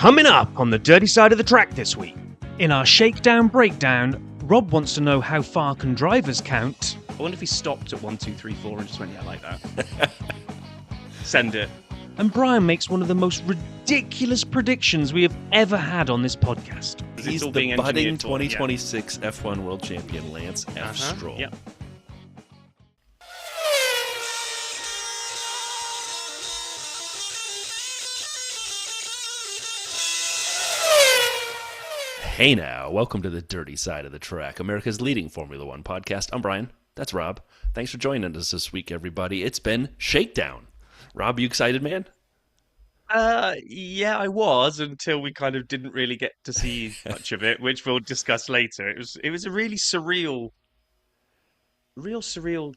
Coming up on the dirty side of the track this week. In our Shakedown breakdown, Rob wants to know how far can drivers count. I wonder if he stopped at 1, 2, 3, 4 and just went, yeah, like that. Send it. And Brian makes one of the most ridiculous predictions we have ever had on this podcast. He's the budding 2026 F1 World Champion, Lance F. Stroll. Yep. Hey now, welcome to the dirty side of the track, America's leading Formula One podcast. I'm Brian. That's Rob. Thanks for joining us this week, everybody. It's been Shakedown. Rob, you excited, man? Yeah, I was until we kind of didn't really get to see much of it, which we'll discuss later. It was a really surreal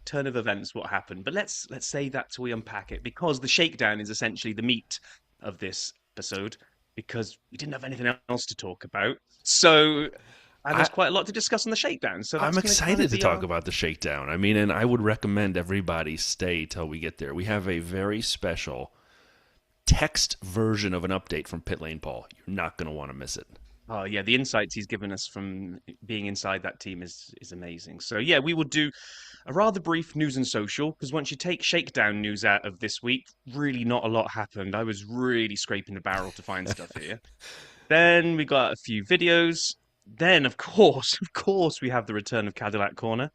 turn of events what happened. But let's say that till we unpack it, because the Shakedown is essentially the meat of this episode, because we didn't have anything else to talk about. So there's quite a lot to discuss on the Shakedown. So I'm excited to talk about the Shakedown. I mean, and I would recommend everybody stay till we get there. We have a very special text version of an update from Pit Lane Paul. You're not going to want to miss it. Oh, yeah, the insights he's given us from being inside that team is amazing. So, yeah, we will do a rather brief news and social, because once you take Shakedown news out of this week, really not a lot happened. I was really scraping the barrel to find stuff here. Then we got a few videos. Then, of course, we have the return of Cadillac Corner.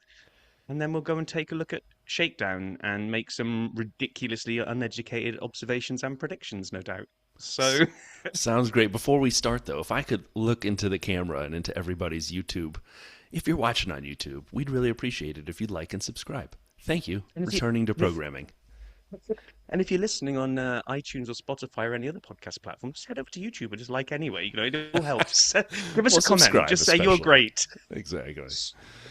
And then we'll go and take a look at Shakedown and make some ridiculously uneducated observations and predictions, no doubt. So sounds great. Before we start, though, if I could look into the camera and into everybody's YouTube, if you're watching on YouTube, we'd really appreciate it if you'd like and subscribe. Thank you. Returning to programming. And if you're listening on iTunes or Spotify or any other podcast platform, just head over to YouTube and just like anyway. You know, it all helps. Give us a comment. Just say you're great. Exactly.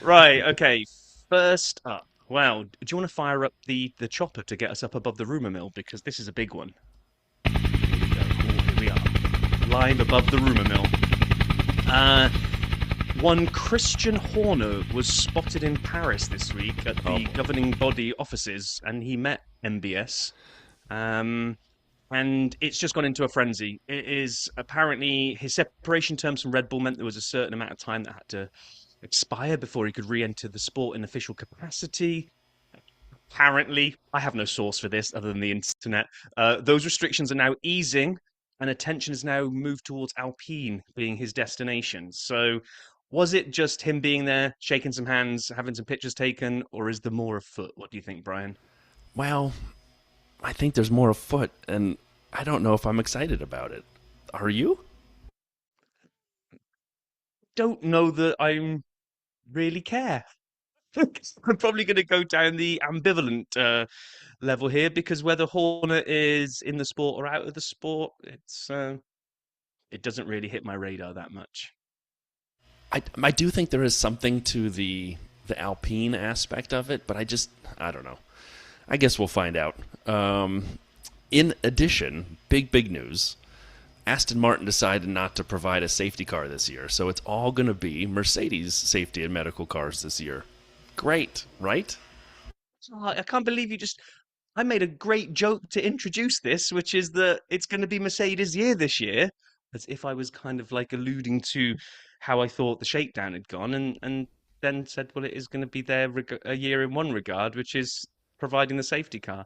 Right. Okay. First up. Wow. Do you want to fire up the chopper to get us up above the rumour mill? Because this is a big one. Here we are. Live above the rumour mill. One Christian Horner was spotted in Paris this week at the governing body offices, and he met MBS. And it's just gone into a frenzy. It is apparently his separation terms from Red Bull meant there was a certain amount of time that had to expire before he could re-enter the sport in official capacity. Apparently, I have no source for this other than the internet. Those restrictions are now easing, and attention is now moved towards Alpine being his destination. So, was it just him being there, shaking some hands, having some pictures taken, or is there more afoot? What do you think, Brian? Well, I think there's more afoot, and I don't know if I'm excited about it. Are you? Don't know that I really care. I'm probably going to go down the ambivalent level here, because whether Horner is in the sport or out of the sport, it doesn't really hit my radar that much. I do think there is something to the Alpine aspect of it, but I don't know. I guess we'll find out. In addition, big news. Aston Martin decided not to provide a safety car this year, so it's all going to be Mercedes safety and medical cars this year. Great, right? I can't believe I made a great joke to introduce this, which is that it's going to be Mercedes' year this year, as if I was kind of like alluding to how I thought the Shakedown had gone, and then said, well, it is going to be their a year in one regard, which is providing the safety car.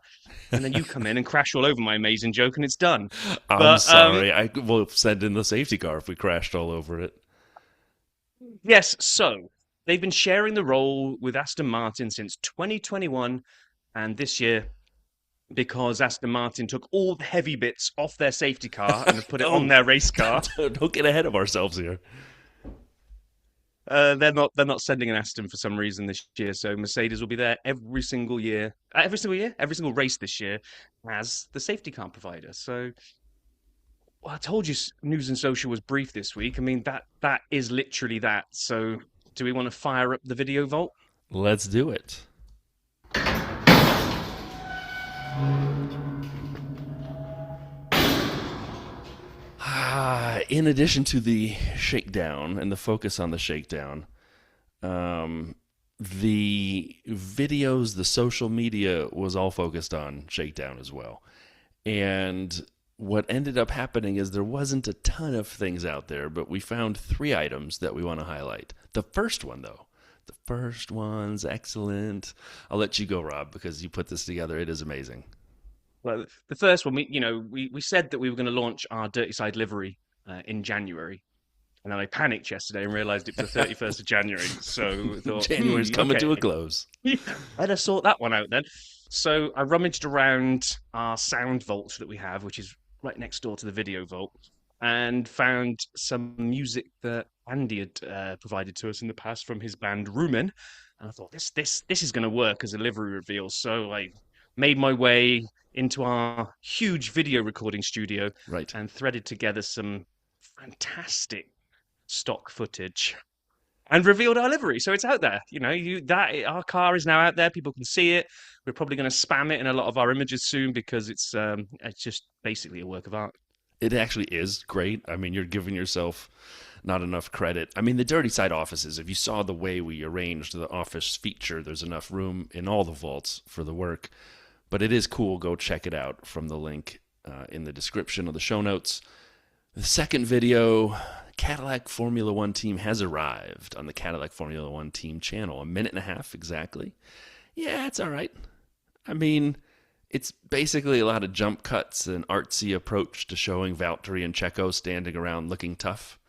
And then you come in and crash all over my amazing joke, and it's done. I'm sorry. I will send in the safety car if we crashed all over it. Yes, so they've been sharing the role with Aston Martin since 2021, and this year, because Aston Martin took all the heavy bits off their safety car and have put it on their race car. Don't get ahead of ourselves here. They're not sending an Aston for some reason this year, so Mercedes will be there every single race this year as the safety car provider. So, well, I told you news and social was brief this week. I mean, that is literally that. So, do we want to fire up the video vault? Let's do it. In addition to the Shakedown and the focus on the Shakedown, the videos, the social media was all focused on Shakedown as well. And what ended up happening is there wasn't a ton of things out there, but we found 3 items that we want to highlight. The first one, though, the first one's excellent. I'll let you go, Rob, because you put this together. It is amazing. Well, the first one, we said that we were going to launch our Dirty Side livery in January. And then I panicked yesterday and realised it was the 31st of January. So I thought, January's coming to a close. Better sort that one out then. So I rummaged around our sound vault that we have, which is right next door to the video vault, and found some music that Andy had provided to us in the past from his band Rumen. And I thought, this is going to work as a livery reveal. So I made my way into our huge video recording studio and threaded together some fantastic stock footage and revealed our livery. So it's out there. Our car is now out there. People can see it. We're probably going to spam it in a lot of our images soon because it's just basically a work of art. It actually is great. I mean, you're giving yourself not enough credit. I mean, the Dirty Side offices, if you saw the way we arranged the office feature, there's enough room in all the vaults for the work. But it is cool. Go check it out from the link in the description of the show notes. The second video, Cadillac Formula One team has arrived on the Cadillac Formula One team channel. 1.5 minutes exactly. Yeah, it's all right. I mean, it's basically a lot of jump cuts and artsy approach to showing Valtteri and Checo standing around looking tough.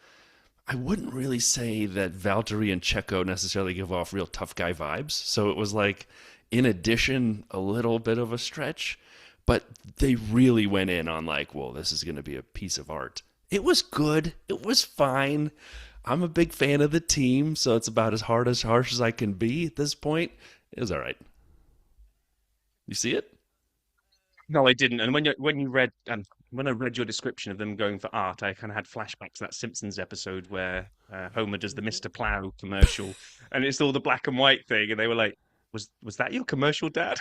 I wouldn't really say that Valtteri and Checo necessarily give off real tough guy vibes. So it was like, in addition, a little bit of a stretch. But they really went in on like, well, this is going to be a piece of art. It was good. It was fine. I'm a big fan of the team, so it's about as harsh as I can be at this point. It was all right. You see it? No, I didn't. And when I read your description of them going for art, I kind of had flashbacks to that Simpsons episode where Homer does the Mr. Plow commercial, and it's all the black and white thing, and they were like, "Was that your commercial, Dad?"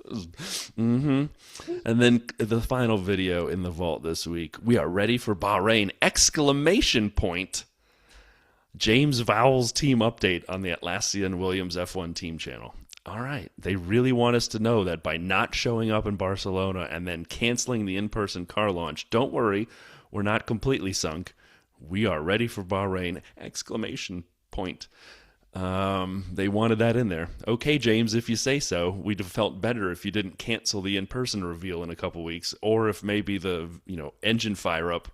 Mm-hmm. And then the final video in the vault this week. We are ready for Bahrain! ! James Vowles team update on the Atlassian Williams F1 team channel. All right. They really want us to know that by not showing up in Barcelona and then canceling the in-person car launch, don't worry, we're not completely sunk. We are ready for Bahrain! ! They wanted that in there. Okay, James, if you say so. We'd have felt better if you didn't cancel the in-person reveal in a couple weeks, or if maybe the engine fire up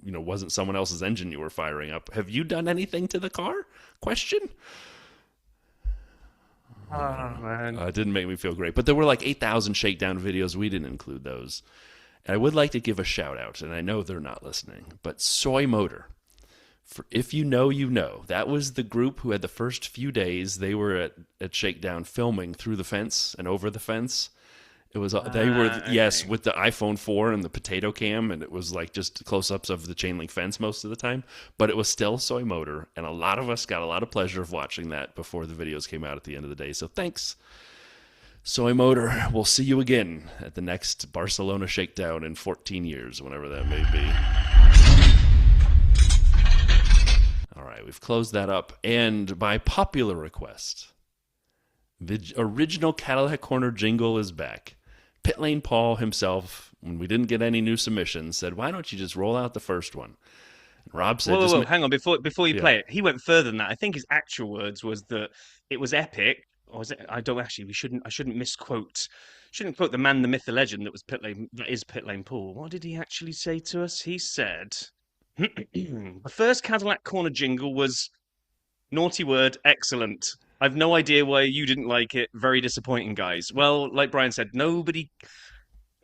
wasn't someone else's engine you were firing up. Have you done anything to the car? Question. Oh, man. It didn't make me feel great. But there were like 8,000 Shakedown videos. We didn't include those. And I would like to give a shout out, and I know they're not listening, but Soy Motor. If you know, you know. That was the group who had the first few days. They were at Shakedown filming through the fence and over the fence. It was they were okay. With the iPhone 4 and the potato cam, and it was like just close-ups of the chain link fence most of the time. But it was still Soy Motor, and a lot of us got a lot of pleasure of watching that before the videos came out at the end of the day. So thanks, Soy Motor. We'll see you again at the next Barcelona Shakedown in 14 years, whenever that may be. All right, we've closed that up. And by popular request, the original Cadillac Corner jingle is back. Pit Lane Paul himself, when we didn't get any new submissions, said, why don't you just roll out the first one? And Rob said... Whoa, hang on, before you play it. He went further than that. I think his actual words was that it was epic. Or was it? I shouldn't misquote. Shouldn't quote the man, the myth, the legend that is Pit Lane Paul. What did he actually say to us? He said... The first Cadillac Corner jingle was, naughty word, excellent. I've no idea why you didn't like it. Very disappointing, guys. Well, like Brian said, nobody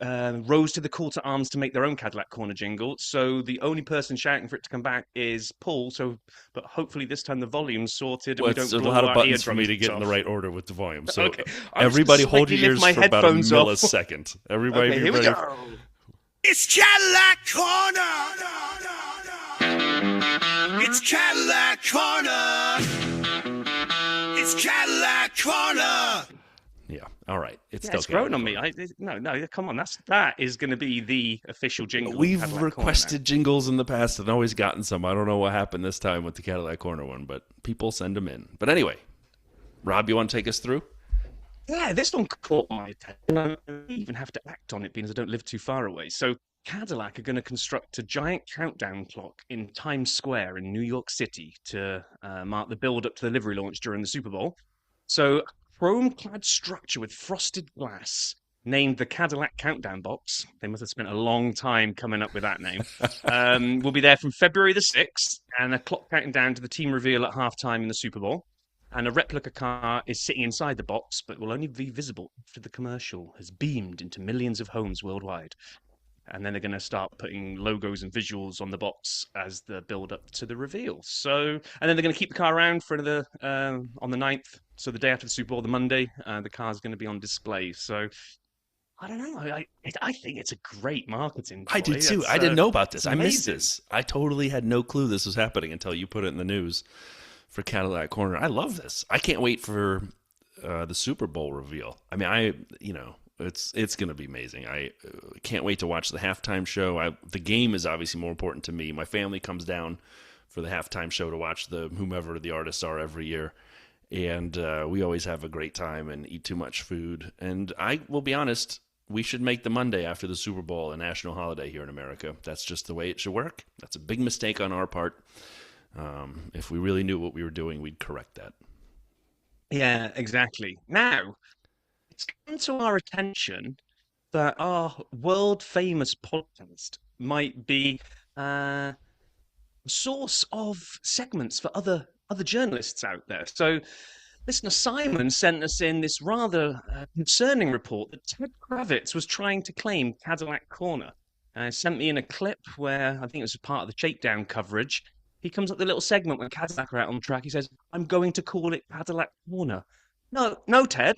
rose to the call to arms to make their own Cadillac Corner jingle. So the only person shouting for it to come back is Paul. But hopefully this time the volume's sorted. And we don't there's blow a lot of our buttons for me to get in the right order with the volume. So okay. Everybody hold your ears for about a millisecond. Everybody be ready. It's Cadillac Corner. It's Cadillac Corner. It's Cadillac Corner. Yeah, all right. It's grown on me. No, come on. That is going to be the official jingle. We've requested jingles in the past and always gotten some. I don't know what happened this time with the Cadillac Corner one, but people send them in. But anyway, Rob, you want to take us through? Yeah, this one caught my attention. I don't even have to act on it because I don't live too far away. So Cadillac are going to construct a giant countdown clock in Times Square in New York City to mark the build-up to the livery launch during the Super Bowl. So chrome-clad structure with frosted glass, named the Cadillac Countdown Box. They must have spent a long time coming up with that name. Will be there from February the 6th, and a clock counting down to the team reveal at halftime in the Super Bowl. And a replica car is sitting inside the box, but will only be visible after the commercial has beamed into millions of homes worldwide. And then they're going to start putting logos and visuals on the box as the build up to the reveal. So, and then they're going to keep the car around for another on the 9th. So the day after the Super Bowl, the Monday, the car's going to be on display. So I don't know. I think it's a great marketing ploy. I do too. I didn't know about this. I missed amazing. this. I totally had no clue this was happening until you put it in the news for Cadillac Corner. I love this. I can't wait for the Super Bowl reveal. I mean, it's going to be amazing. I can't wait to watch the halftime show. The game is obviously more important to me. My family comes down for the halftime show to watch whomever the artists are every year. And we always have a great time and eat too much food. And I will be honest, we should make the Monday after the Super Bowl a national holiday here in America. That's just the way it should work. That's a big mistake on our part. If we really knew what we were doing, we'd correct that. Yeah, exactly. Now, it's come to our attention that our world famous podcast might be a source of segments for other journalists out there. So, listener Simon sent us in this rather concerning report that Ted Kravitz was trying to claim Cadillac Corner. Sent me in a clip where I think it was part of the Shakedown coverage. He comes up with a little segment when Cadillac are out on the track. He says, "I'm going to call it Cadillac Corner." No, Ted.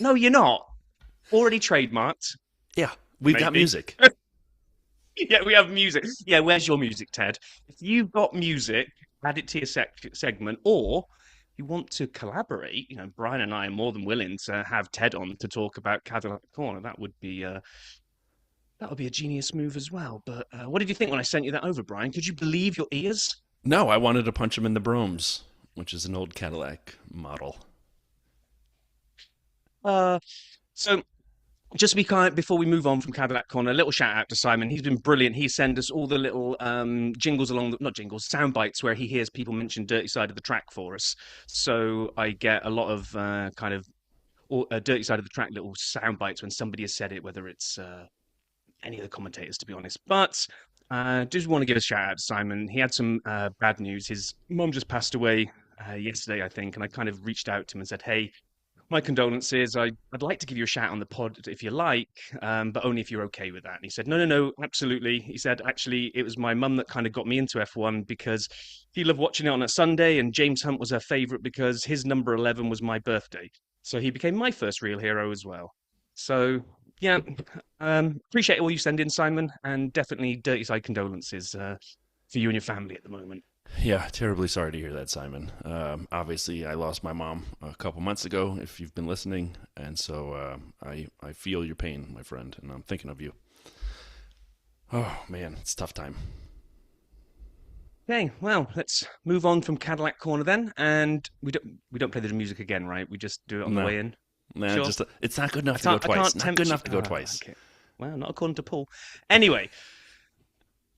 No, you're not. Already trademarked. Yeah, we've got music. Yeah, we have music. Yeah, where's your music, Ted? If you've got music, add it to your segment, or if you want to collaborate, Brian and I are more than willing to have Ted on to talk about Cadillac Corner. That would be a genius move as well. But what did you think when I sent you that over, Brian? Could you believe your ears? No, I wanted to punch him in the bromes, which is an old Cadillac model. So just to be kind, before we move on from Cadillac Corner, a little shout out to Simon. He's been brilliant. He sent us all the little jingles sound bites where he hears people mention Dirty Side of the Track for us. So I get a lot of Dirty Side of the Track little sound bites when somebody has said it, whether it's any of the commentators, to be honest. But just want to give a shout out to Simon. He had some bad news. His mum just passed away yesterday, I think, and I kind of reached out to him and said, "Hey, my condolences. I'd like to give you a shout on the pod if you like, but only if you're okay with that." And he said, no, absolutely. He said, actually, it was my mum that kind of got me into F1 because he loved watching it on a Sunday, and James Hunt was her favourite because his number 11 was my birthday. So he became my first real hero as well. So, yeah, appreciate all you send in, Simon, and definitely dirty side condolences for you and your family at the moment. Yeah, terribly sorry to hear that, Simon. Obviously, I lost my mom a couple months ago, if you've been listening, and so I feel your pain, my friend, and I'm thinking of you. Oh, man, it's a tough time. Okay, well, let's move on from Cadillac Corner then, and we don't play the music again, right? We just do it on the way in. Nah, Sure. It's not good enough to go twice. Not good enough to go twice. Okay. Well, not according to Paul. Anyway,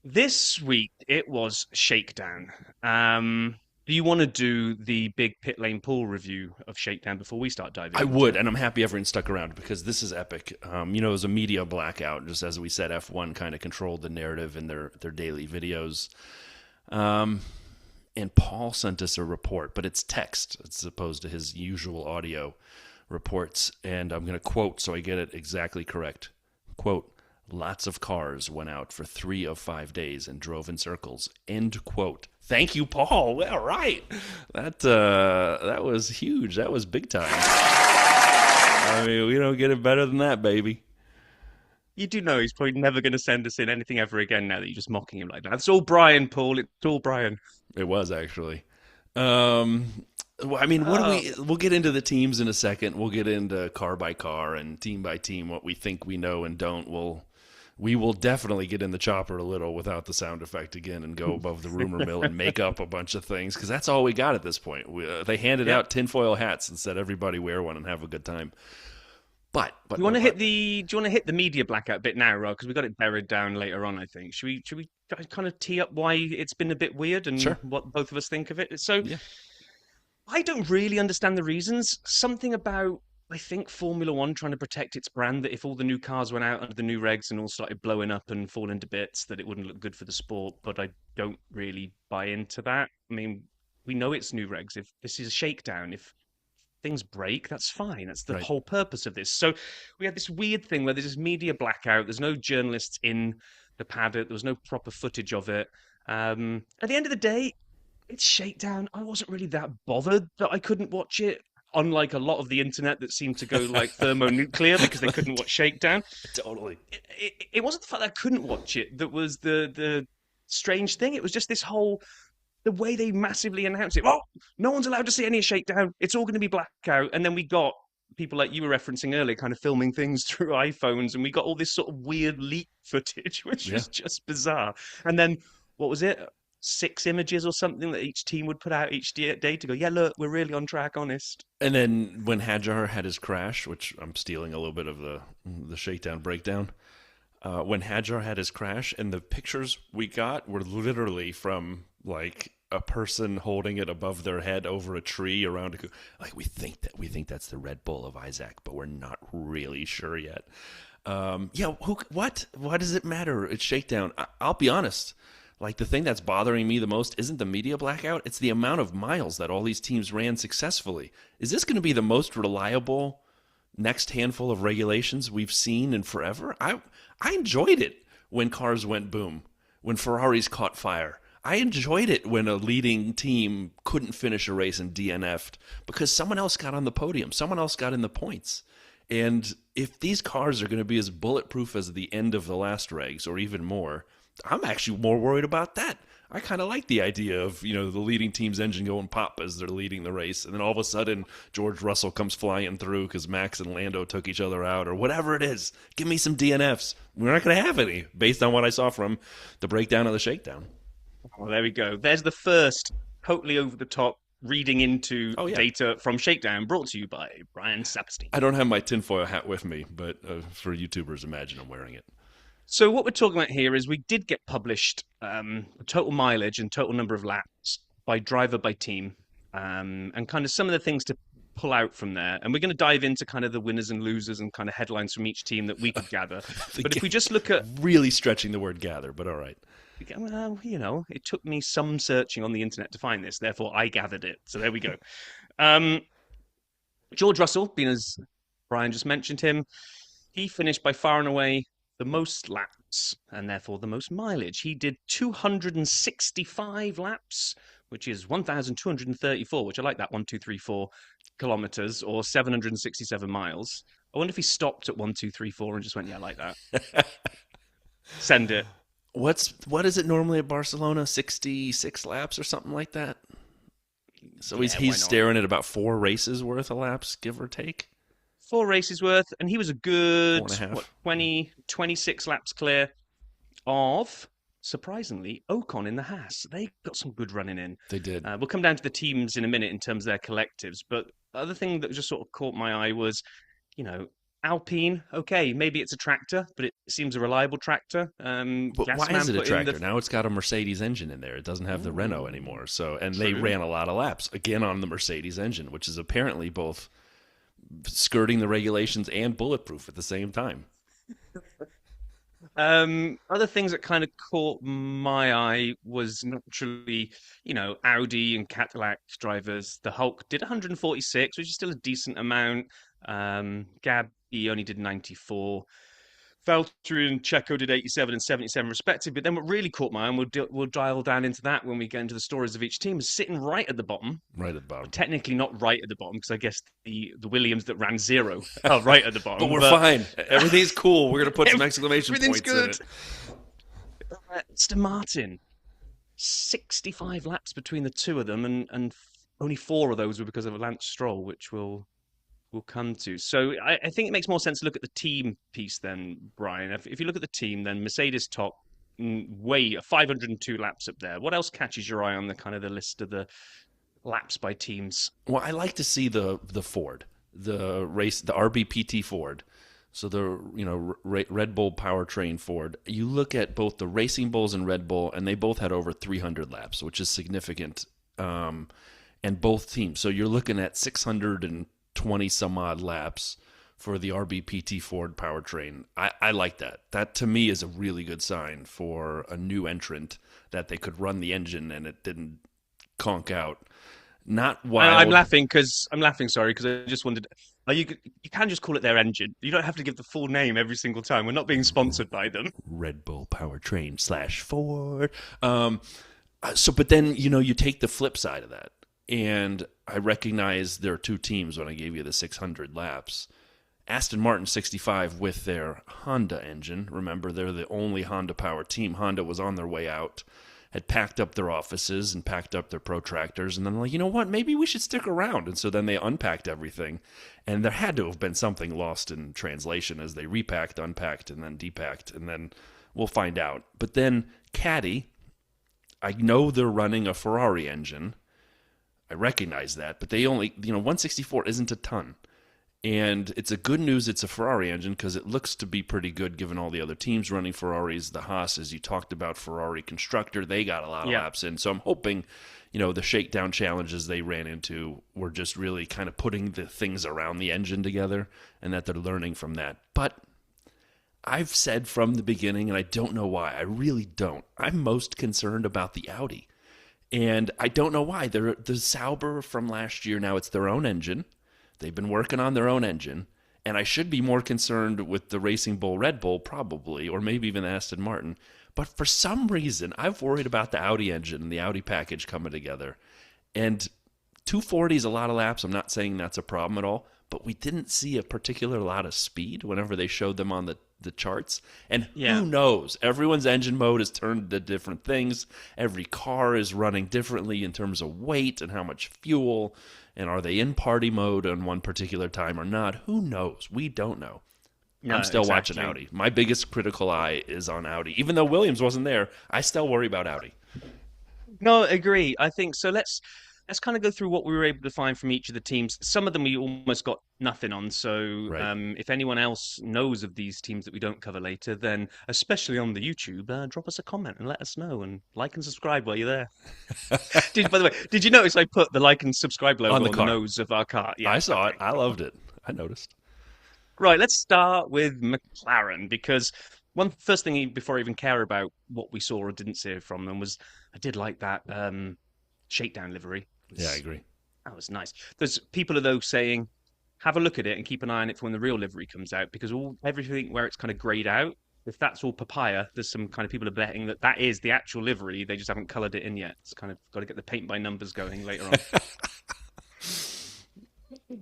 this week it was Shakedown. Do you want to do the big pit lane pool review of Shakedown before we start diving? I would, and I'm happy everyone stuck around because this is epic. It was a media blackout, just as we said. F1 kind of controlled the narrative in their daily videos. And Paul sent us a report, but it's text as opposed to his usual audio reports. And I'm going to quote so I get it exactly correct. Quote, "Lots of cars went out for 3 of 5 days and drove in circles." End quote. Thank you, Paul. Well, right. That was huge. That was big time. I mean, we don't get it better than that, baby. You do know he's probably never going to send us in anything ever again now that you're just mocking him like that. It's all Brian, Paul. It's all Brian. It was, actually. Well, I mean, we'll get into the teams in a second. We'll get into car by car and team by team, what we think we know and don't. We'll We will definitely get in the chopper a little without the sound effect again and go above the rumor mill and make up a bunch of things, because that's all we got at this point. They handed out tinfoil hats and said everybody wear one and have a good time. But do you want to hit the media blackout bit now, Rod? Because we got it buried down later on, I think. Should we kind of tee up why it's been a bit weird and what both of us think of it? So I don't really understand the reasons. Something about, I think, Formula One trying to protect its brand, that if all the new cars went out under the new regs and all started blowing up and falling to bits, that it wouldn't look good for the sport. But I don't really buy into that. I mean, we know it's new regs. If this is a shakedown, if things break, that's fine. That's the whole purpose of this. So we had this weird thing where there's this media blackout. There's no journalists in the paddock. There was no proper footage of it. At the end of the day, it's Shakedown. I wasn't really that bothered that I couldn't watch it, unlike a lot of the internet that seemed to go like thermonuclear because they couldn't watch Shakedown. Totally. It wasn't the fact that I couldn't watch it that was the strange thing. It was just this whole, the way they massively announced it. Oh, no one's allowed to see any Shakedown. It's all going to be blackout. And then we got people like you were referencing earlier kind of filming things through iPhones, and we got all this sort of weird leak footage, which was just bizarre. And then, what was it? 6 images or something that each team would put out each day to go, yeah, look, we're really on track, honest. And then when Hadjar had his crash, which I'm stealing a little bit of the Shakedown breakdown, when Hadjar had his crash, and the pictures we got were literally from like a person holding it above their head over a tree around like we think that's the Red Bull of Isaac, but we're not really sure yet. What does it matter? It's Shakedown. I'll be honest. Like, the thing that's bothering me the most isn't the media blackout. It's the amount of miles that all these teams ran successfully. Is this going to be the most reliable next handful of regulations we've seen in forever? I enjoyed it when cars went boom, when Ferraris caught fire. I enjoyed it when a leading team couldn't finish a race and DNF'd because someone else got on the podium. Someone else got in the points. And if these cars are going to be as bulletproof as the end of the last regs or even more, I'm actually more worried about that. I kind of like the idea of, the leading team's engine going pop as they're leading the race. And then all of a sudden, George Russell comes flying through because Max and Lando took each other out or whatever it is. Give me some DNFs. We're not going to have any based on what I saw from the breakdown of the Shakedown. Well, there we go. There's the first totally over-the-top reading into data from Shakedown, brought to you by Brian Saperstein. I don't have my tinfoil hat with me, but for YouTubers, imagine I'm wearing it. So what we're talking about here is we did get published total mileage and total number of laps by driver by team, and kind of some of the things to pull out from there. And we're going to dive into kind of the winners and losers and kind of headlines from each team that we could gather. But if we just look at... Really stretching the word gather, but all right. Well, it took me some searching on the internet to find this. Therefore, I gathered it. So there we go. George Russell, being as Brian just mentioned him, he finished by far and away the most laps and therefore the most mileage. He did 265 laps, which is 1,234, which I like that, 1,234 kilometers or 767 miles. I wonder if he stopped at 1,234 and just went, yeah, I like that. Send it. What is it normally at Barcelona? 66 laps or something like that? So he's staring at about 4 races worth of laps, give or take. 4 races worth, and he was a good 26 laps clear of, surprisingly, Ocon in the Haas. They got some good running in. They did. We'll come down to the teams in a minute in terms of their collectives, but the other thing that just sort of caught my eye was, Alpine, okay, maybe it's a tractor, but it seems a reliable tractor. But why is it a tractor? Now it's got a Mercedes engine in there. It doesn't have the Renault anymore. They ran a lot of laps, again, on the Mercedes engine, which is apparently both skirting the regulations and bulletproof at the same time. Other things that kind of caught my eye was naturally, Audi and Cadillac drivers. The Hulk did 146, which is still a decent amount. Gabby only did 94. Valtteri and Checo did 87 and 77 respectively. But then what really caught my eye, and we'll dial down into that when we get into the stories of each team, is sitting right at the bottom. Right at the bottom. Technically not right at the bottom, because I guess the Williams that ran 0 are right at the bottom. But we're fine. Everything's cool. We're going to put some exclamation points good. in it. Aston Martin, 65 laps between the two of them, and only 4 of those were because of Lance Stroll, which we'll we'll come to. So I think it makes more sense to look at the team piece then, Brian. If you look at the team, then Mercedes top, way 502 laps up there. What else catches your eye on the kind of the list of the laps by teams? Well, I like to see the Ford, the RBPT Ford. So the Red Bull powertrain Ford. You look at both the Racing Bulls and Red Bull, and they both had over 300 laps, which is significant. And both teams. So you're looking at 620 some odd laps for the RBPT Ford powertrain. I like that. That to me is a really good sign for a new entrant that they could run the engine and it didn't conk out. Not wild. I'm laughing, sorry, because I just wondered, you can just call it their engine. You don't have to give the full name every single time. We're not being sponsored by them. Red Bull powertrain / Ford. But then, you take the flip side of that. And I recognize there are two teams when I gave you the 600 laps. Aston Martin 65 with their Honda engine. Remember, they're the only Honda-powered team. Honda was on their way out, had packed up their offices and packed up their protractors, and then like, you know what, maybe we should stick around. And so then they unpacked everything, and there had to have been something lost in translation as they repacked, unpacked, and then depacked, and then we'll find out. But then Caddy, I know they're running a Ferrari engine. I recognize that, but they only, 164 isn't a ton. And it's a good news it's a Ferrari engine because it looks to be pretty good given all the other teams running Ferraris. The Haas, as you talked about, Ferrari constructor, they got a lot of laps in. So I'm hoping, the shakedown challenges they ran into were just really kind of putting the things around the engine together and that they're learning from that. But I've said from the beginning, and I don't know why, I really don't. I'm most concerned about the Audi. And I don't know why. The Sauber from last year, now it's their own engine. They've been working on their own engine, and I should be more concerned with the Racing Bull Red Bull probably, or maybe even Aston Martin. But for some reason, I've worried about the Audi engine and the Audi package coming together. And 240 is a lot of laps. I'm not saying that's a problem at all, but we didn't see a particular lot of speed whenever they showed them on the charts. And who knows? Everyone's engine mode is turned to different things. Every car is running differently in terms of weight and how much fuel. And are they in party mode on one particular time or not? Who knows? We don't know. No, I'm still watching Audi. My biggest critical eye is on Audi. Even though Williams wasn't there, I still worry about Audi. No, agree. I think so. Let's kind of go through what we were able to find from each of the teams. Some of them we almost got nothing on. So if anyone else knows of these teams that we don't cover later, then especially on the YouTube, drop us a comment and let us know. And like and subscribe while you're there. By the way, did you notice I put the like and subscribe logo on the nose of our car? Yeah, I saw it. I loved it. I noticed. Right, let's start with McLaren, because first thing before I even care about what we saw or didn't see from them was I did like that Shakedown livery. Yeah, I agree. That was nice. There's people, though, saying, have a look at it and keep an eye on it for when the real livery comes out, because everything where it's kind of grayed out, if that's all papaya, there's some kind of people are betting that is the actual livery. They just haven't coloured it in yet. It's kind of got to get the paint by numbers going later on.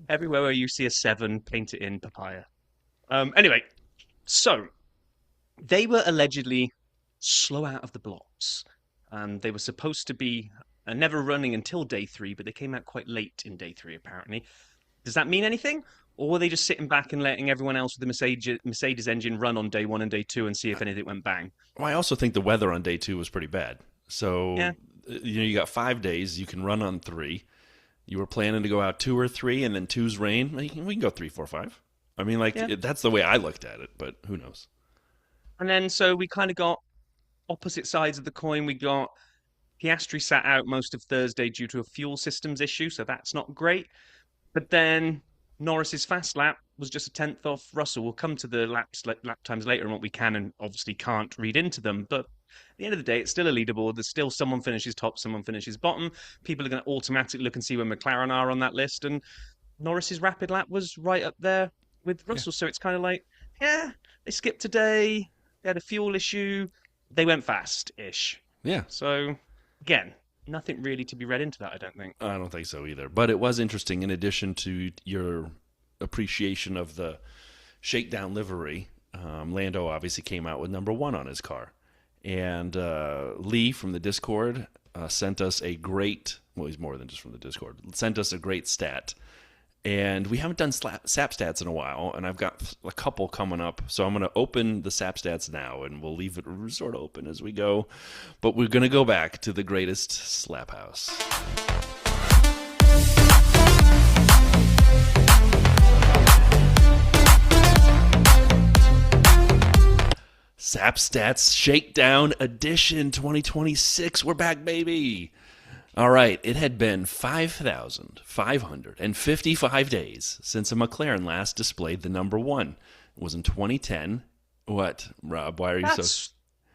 Everywhere where you see a 7, paint it in papaya. Anyway, so they were allegedly slow out of the blocks. They were supposed to be never running until day 3, but they came out quite late in day 3, apparently. Does that mean anything? Or were they just sitting back and letting everyone else with the Mercedes engine run on day 1 and day 2 and see if anything went bang? Well, I also think the weather on day 2 was pretty bad. So, you got 5 days. You can run on 3. You were planning to go out 2 or 3, and then 2's rain. We can go 3, 4, 5. I mean, that's the way I looked at it, but who knows? And then, so we kind of got opposite sides of the coin. We got Piastri sat out most of Thursday due to a fuel systems issue, so that's not great. But then Norris's fast lap was just a 10th off Russell. We'll come to the lap times later and what we can and obviously can't read into them. But at the end of the day, it's still a leaderboard. There's still someone finishes top, someone finishes bottom. People are going to automatically look and see where McLaren are on that list. And Norris's rapid lap was right up there with Russell. So it's kind of like, they skipped a day. They had a fuel issue. They went fast-ish. Yeah. So, again, nothing really to be read into that, I don't think. I don't think so either. But it was interesting, in addition to your appreciation of the Shakedown livery, Lando obviously came out with number 1 on his car. And Lee from the Discord sent us a great, well, he's more than just from the Discord, sent us a great stat. And we haven't done SAP stats in a while, and I've got a couple coming up. So I'm going to open the SAP stats now, and we'll leave it sort of open as we go. But we're going to go back to the greatest slap house. SAP Stats Shakedown Edition 2026. We're back, baby. All right, it had been 5,555 days since a McLaren last displayed the number 1. It was in 2010. What, Rob? Why are you so...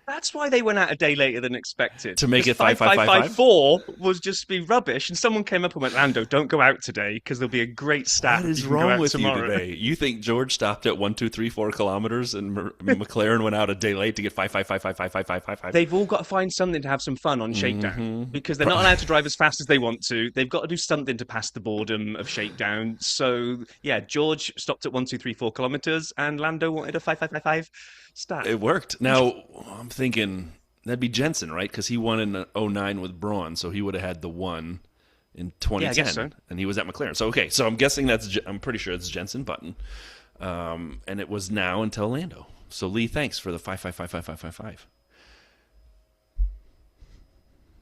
That's why they went out a day later than expected. To make it 5555? 5554 was just be rubbish, and someone came up and went, Lando, don't go out today because there'll be a great stat. What is wrong with you today? You think George stopped at 1, 2, 3, 4 kilometers and McLaren went out a day late to get 5555555? They've all got to find something to have some fun on Shakedown because they're not allowed to drive as fast as they want to. They've got to do something to pass the boredom of Shakedown. So, yeah, George stopped at 1, 2, 3, 4 kilometers and Lando wanted a 5555 stat. It worked. Now, I'm thinking that'd be Jensen, right? Because he won in 09 with Braun, so he would have had the 1 in 2010, I guess so. And he was at McLaren. So, okay, so I'm guessing I'm pretty sure it's Jensen Button. And it was now until Lando. So, Lee, thanks for the 5555555. Do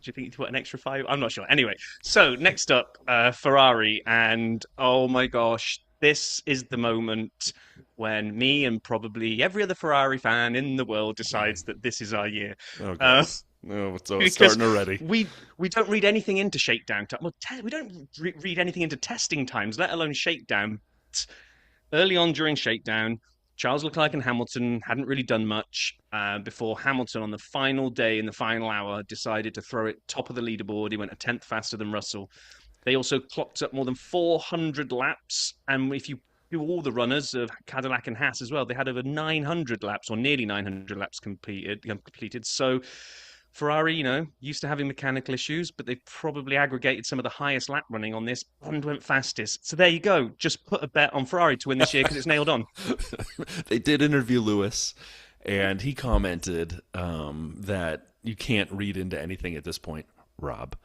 you think you put an extra 5? I'm not sure. Anyway, so next up, Ferrari, and oh my gosh, this is the moment when me and probably every other Ferrari fan in the world decides that this is our year. Oh, God. It's starting already. We don't read anything into Shakedown. We don't read anything into testing times, let alone Shakedown. Early on during Shakedown, Charles Leclerc and Hamilton hadn't really done much before Hamilton, on the final day in the final hour, decided to throw it top of the leaderboard. He went a tenth faster than Russell. They also clocked up more than 400 laps. And if you do all the runners of Cadillac and Haas as well, they had over 900 laps, or nearly 900 laps completed. So Ferrari, used to having mechanical issues, but they probably aggregated some of the highest lap running on this and went fastest. So there you go. Just put a bet on Ferrari to win this year because it's nailed on. They did interview Lewis, and he commented that you can't read into anything at this point, Rob.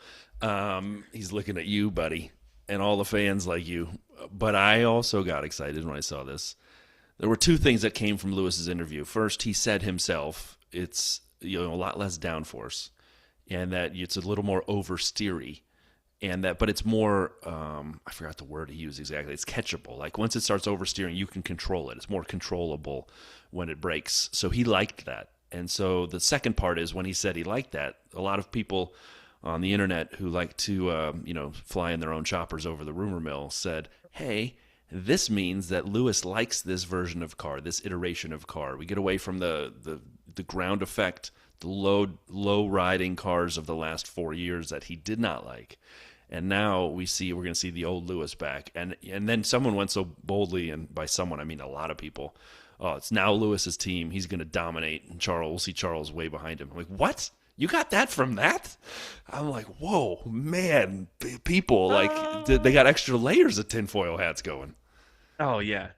He's looking at you, buddy, and all the fans like you. But I also got excited when I saw this. There were two things that came from Lewis's interview. First, he said himself it's a lot less downforce, and that it's a little more oversteery, but it's more I forgot the word he used exactly. It's catchable. Like once it starts oversteering, you can control it. It's more controllable when it brakes. So he liked that. And so the second part is when he said he liked that, a lot of people on the internet who like to fly in their own choppers over the rumor mill said, hey, this means that Lewis likes this version of car, this iteration of car. We get away from the ground effect, the low riding cars of the last 4 years that he did not like. And now we're going to see the old Lewis back. And then someone went so boldly, and by someone I mean a lot of people, it's now Lewis's team. He's going to dominate, and we'll see Charles way behind him. I'm like, what? You got that from that? I'm like, whoa, man, people, they got extra layers of tinfoil hats going. Oh, yeah,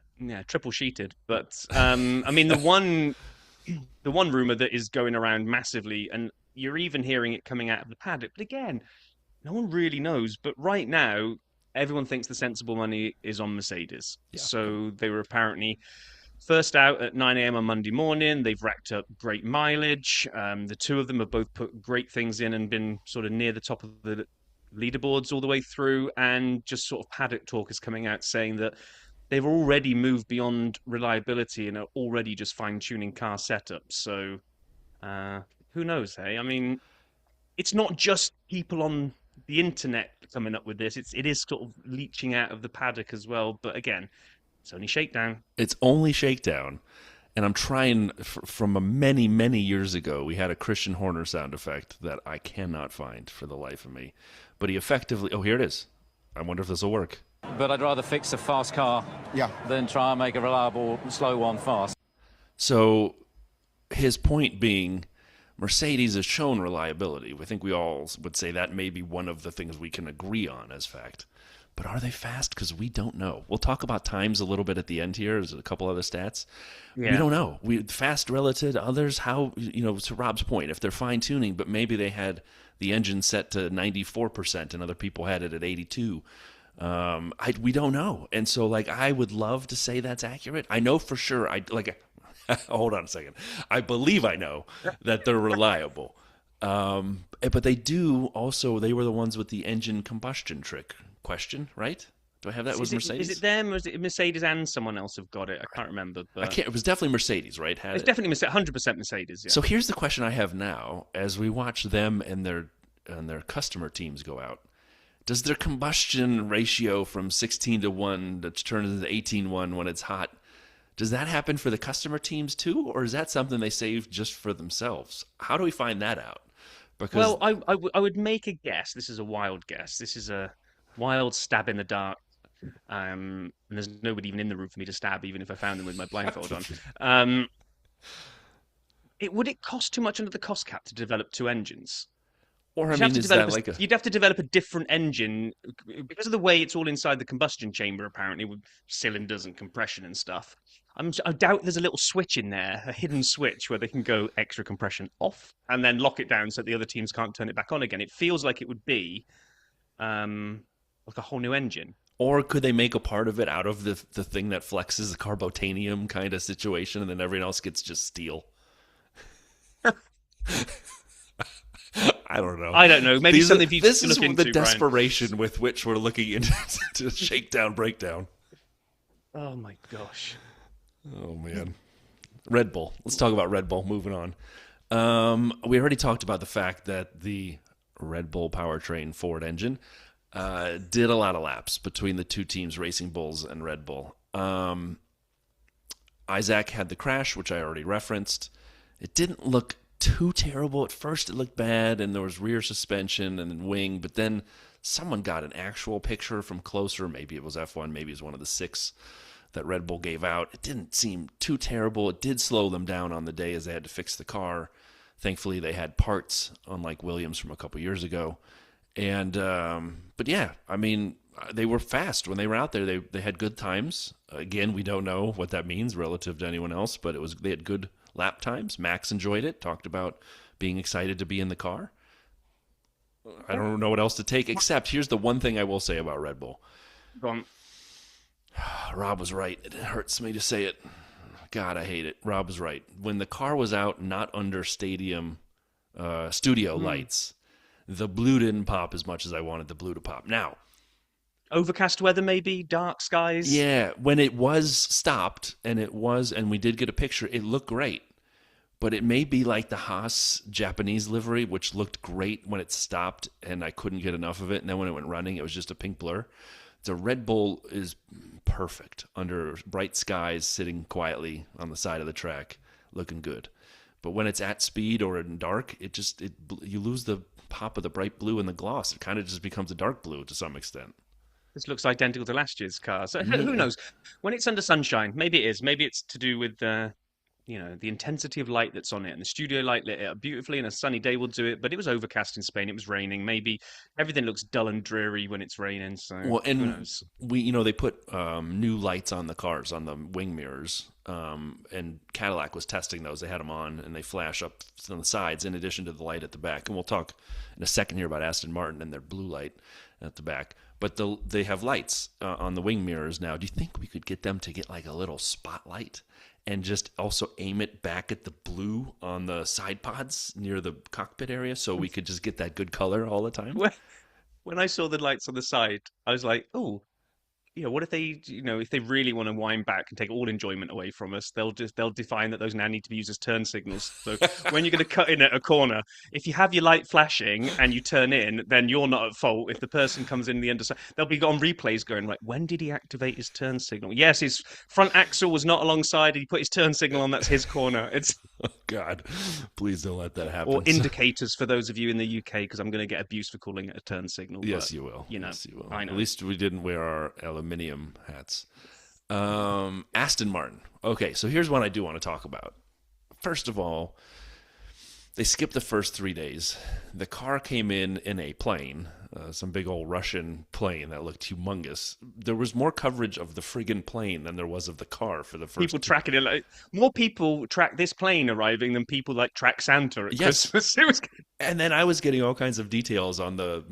triple sheeted. But, the one rumor that is going around massively, and you're even hearing it coming out of the paddock, but again, no one really knows. But right now, everyone thinks the sensible money is on Mercedes. Yeah. So they were apparently first out at 9 a.m. on Monday morning. They've racked up great mileage. The two of them have both put great things in and been sort of near the top of the leaderboards all the way through. And just sort of paddock talk is coming out saying that they've already moved beyond reliability and are already just fine-tuning car setups. So who knows, hey? I mean, it's not just people on the internet coming up with this. It is sort of leaching out of the paddock as well. But again, it's only Shakedown. It's only Shakedown. And I'm trying, from many, many years ago, we had a Christian Horner sound effect that I cannot find for the life of me. But he effectively, here it is. I wonder if this will work. But I'd rather fix a fast car than try and make a reliable, slow one fast. So his point being, Mercedes has shown reliability. I think we all would say that may be one of the things we can agree on as fact. But are they fast? Because we don't know. We'll talk about times a little bit at the end here. There's a couple other stats. Yeah. We don't know. Fast relative to others, how, to Rob's point, if they're fine-tuning, but maybe they had the engine set to 94% and other people had it at 82%. We don't know, and so like I would love to say that's accurate. I know for sure. Hold on a second. I believe I know that they're reliable. But they do also. They were the ones with the engine combustion trick question, right? Do I have that? Was Mercedes? Is it them, or is it Mercedes and someone else have got it? I can't remember. But I can't. It was definitely Mercedes, right? It's definitely 100% Mercedes. Yeah. So here's the question I have now: as we watch them and their customer teams go out, does their combustion ratio from 16-1 that turns into 18-1 when it's hot? Does that happen for the customer teams too, or is that something they save just for themselves? How do we find that out? Because I would make a guess. This is a wild guess. This is a wild stab in the dark. And there's nobody even in the room for me to stab, even if I found them with my blindfold on. Would it cost too much under the cost cap to develop two engines? Or I mean, you'd have to develop a different engine because of the way it's all inside the combustion chamber, apparently, with cylinders and compression and stuff. I doubt there's a little switch in there, a hidden switch where they can go extra compression off and then lock it down so the other teams can't turn it back on again. It feels like it would be like a whole new engine. Or could they make a part of it out of the thing that flexes, the carbotanium kind of situation, and then everyone else gets just steel? I don't know. I don't know. Maybe something you This look is into, the desperation with which we're looking into Shakedown Breakdown. Oh my gosh. Oh man. Red Bull. Let's talk about Red Bull. Moving on. We already talked about the fact that the Red Bull powertrain Ford engine did a lot of laps between the two teams, Racing Bulls and Red Bull. Isaac had the crash, which I already referenced. It didn't look too terrible. At first it looked bad, and there was rear suspension and then wing, but then someone got an actual picture from closer. Maybe it was F1, maybe it was one of the 6 that Red Bull gave out. It didn't seem too terrible. It did slow them down on the day as they had to fix the car. Thankfully, they had parts, unlike Williams from a couple years ago. And but yeah, I mean, they were fast when they were out there. They had good times. Again, we don't know what that means relative to anyone else, but they had good lap times. Max enjoyed it. Talked about being excited to be in the car. I don't know what else to take, except here's the one thing I will say about Red Bull. Go on. Rob was right. It hurts me to say it. God, I hate it. Rob was right. When the car was out, not under studio lights, the blue didn't pop as much as I wanted the blue to pop. Now, overcast weather, maybe dark skies. Yeah, when it was stopped, and we did get a picture, it looked great. But it may be like the Haas Japanese livery, which looked great when it stopped, and I couldn't get enough of it. And then when it went running, it was just a pink blur. The Red Bull is perfect under bright skies, sitting quietly on the side of the track, looking good. But when it's at speed or in dark, you lose the pop of the bright blue and the gloss. It kind of just becomes a dark blue to some extent. This looks identical to last year's car. So who knows? When it's under sunshine, maybe it is. Maybe it's to do with the intensity of light that's on it, and the studio light lit it up beautifully, and a sunny day will do it. But it was overcast in Spain. It was raining. Maybe everything looks dull and dreary when it's raining. So who knows? They put new lights on the cars, on the wing mirrors, and Cadillac was testing those. They had them on, and they flash up on the sides in addition to the light at the back. And we'll talk in a second here about Aston Martin and their blue light at the back. But they have lights on the wing mirrors now. Do you think we could get them to get like a little spotlight and just also aim it back at the blue on the side pods near the cockpit area so we could just get that good color all the time? When I saw the lights on the side, I was like, oh, what if they, if they really want to wind back and take all enjoyment away from us, they'll define that those now need to be used as turn signals. So when you're going to cut in at a corner, if you have your light flashing and you turn in, then you're not at fault. If the person comes in the underside, they'll be on replays going like, when did he activate his turn signal? Yes, his front axle was not alongside. He put his turn signal on. That's his corner. It's oh God, please don't let that happen. Or indicators for those of you in the UK, because I'm going to get abuse for calling it a turn signal. Yes, you will. Yes, you will. I know. At least we didn't wear our aluminium hats. Aston Martin. Okay, so here's one I do want to talk about. First of all, They skipped the first 3 days. The car came in a plane, some big old Russian plane that looked humongous. There was more coverage of the friggin' plane than there was of the car for the first. People tracking it. Like, more people track this plane arriving than people like track Santa at Christmas. It was... And then I was getting all kinds of details on the